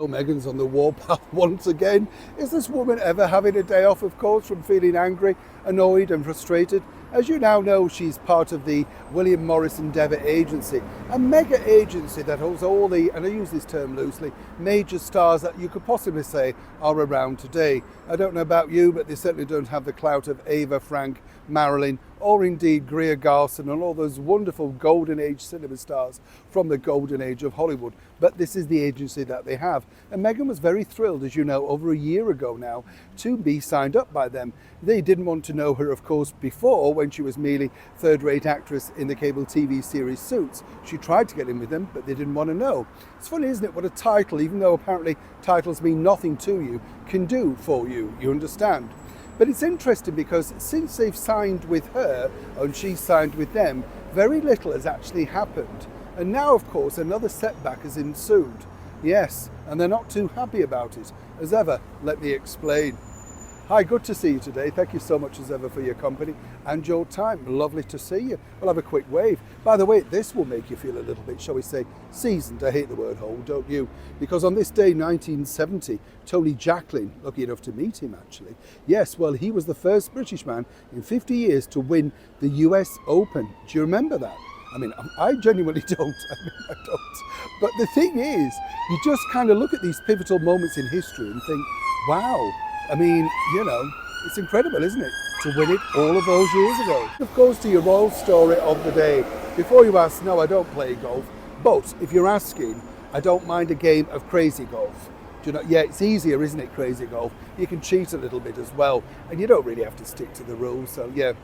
Oh, Meghan's on the warpath once again. Is this woman ever having a day off, of course, from feeling angry, annoyed and frustrated? As you now know, she's part of the William Morris Endeavour agency, a mega agency that holds all the, and I use this term loosely, major stars that you could possibly say are around today. I don't know about you, but they certainly don't have the clout of Ava, Frank, Marilyn, or indeed Greer Garson and all those wonderful golden age cinema stars from the golden age of Hollywood. But this is the agency that they have. And Meghan was very thrilled, as you know, over a year ago now, to be signed up by them. They didn't want to know her, of course, before, when she was merely third-rate actress in the cable TV series Suits. She tried to get in with them, but they didn't want to know. It's funny, isn't it, what a title, even though apparently titles mean nothing to you, can do for you, you understand? But it's interesting because since they've signed with her and she's signed with them, very little has actually happened. And now, of course, another setback has ensued. Yes, and they're not too happy about it. As ever, let me explain. Hi, good to see you today. Thank you so much as ever for your company and your time. Lovely to see you. We'll have a quick wave. By the way, this will make you feel a little bit, shall we say, seasoned. I hate the word old, don't you? Because on this day, 1970, Tony Jacklin, lucky enough to meet him actually. Yes, well, he was the first British man in 50 years to win the US Open. Do you remember that? I mean, I genuinely don't. I don't. But the thing is, you just kind of look at these pivotal moments in history and think, wow. I mean, you know, it's incredible, isn't it, to win it all of those years ago. Of course, to your royal story of the day. Before you ask, no, I don't play golf. But if you're asking, I don't mind a game of crazy golf. Do you know? Yeah, it's easier, isn't it, crazy golf? You can cheat a little bit as well, and you don't really have to stick to the rules. So yeah.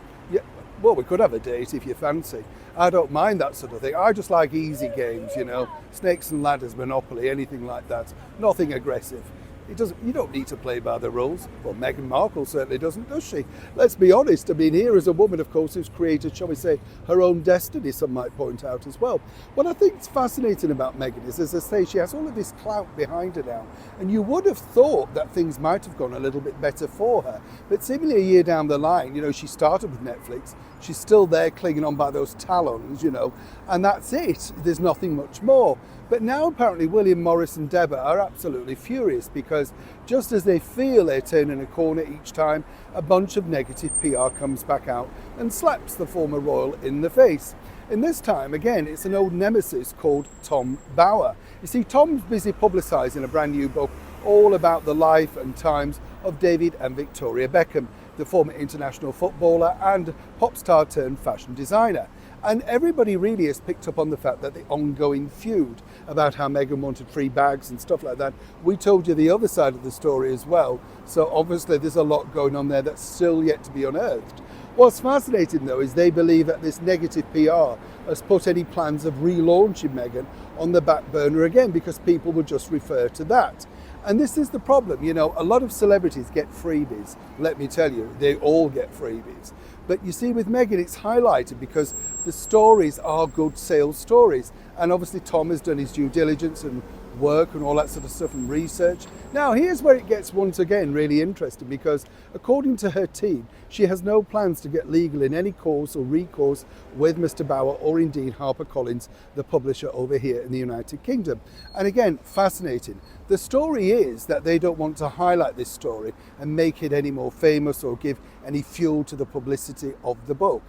Well, we could have a date if you fancy. I don't mind that sort of thing. I just like easy games, you know, snakes and ladders, Monopoly, anything like that. Nothing aggressive. You don't need to play by the rules. Well, Meghan Markle certainly doesn't, does she? Let's be honest. I mean, here is a woman, of course, who's created, shall we say, her own destiny, some might point out as well. What I think is fascinating about Meghan is, as I say, she has all of this clout behind her now. And you would have thought that things might have gone a little bit better for her. But seemingly a year down the line, you know, she started with Netflix. She's still there clinging on by those talons, you know, and that's it. There's nothing much more. But now apparently William Morris Endeavour are absolutely furious because just as they feel they're turning a corner each time, a bunch of negative PR comes back out and slaps the former royal in the face. And this time, again, it's an old nemesis called Tom Bower. You see, Tom's busy publicising a brand new book all about the life and times of David and Victoria Beckham, the former international footballer and pop star turned fashion designer. And everybody really has picked up on the fact that the ongoing feud about how Meghan wanted free bags and stuff like that. We told you the other side of the story as well. So obviously there's a lot going on there that's still yet to be unearthed. What's fascinating though is they believe that this negative PR has put any plans of relaunching Meghan on the back burner again because people would just refer to that. And this is the problem, you know, a lot of celebrities get freebies. Let me tell you, they all get freebies. But you see, with Meghan, it's highlighted because the stories are good sales stories. And obviously Tom has done his due diligence and work and all that sort of stuff and research. Now, here's where it gets once again really interesting because according to her team, she has no plans to get legal in any cause or recourse with Mr. Bower or indeed HarperCollins, the publisher over here in the United Kingdom. And again, fascinating. The story is that they don't want to highlight this story and make it any more famous or give any fuel to the publicity of the book.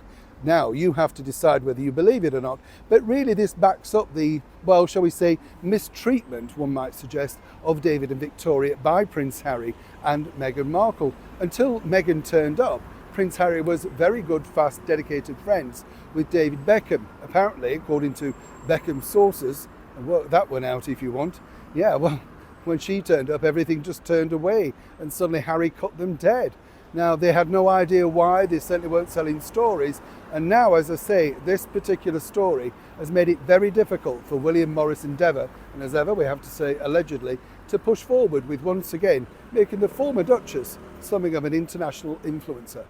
Now, you have to decide whether you believe it or not, but really this backs up the, well, shall we say, mistreatment, one might suggest, of David and Victoria by Prince Harry and Meghan Markle. Until Meghan turned up, Prince Harry was very good, fast, dedicated friends with David Beckham. Apparently, according to Beckham's sources, and work that one out if you want, yeah, well, when she turned up, everything just turned away and suddenly Harry cut them dead. Now, they had no idea why, they certainly weren't selling stories. And now, as I say, this particular story has made it very difficult for William Morris Endeavour, and as ever, we have to say allegedly, to push forward with once again making the former Duchess something of an international influencer.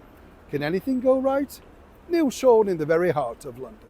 Can anything go right? Neil Sean in the very heart of London.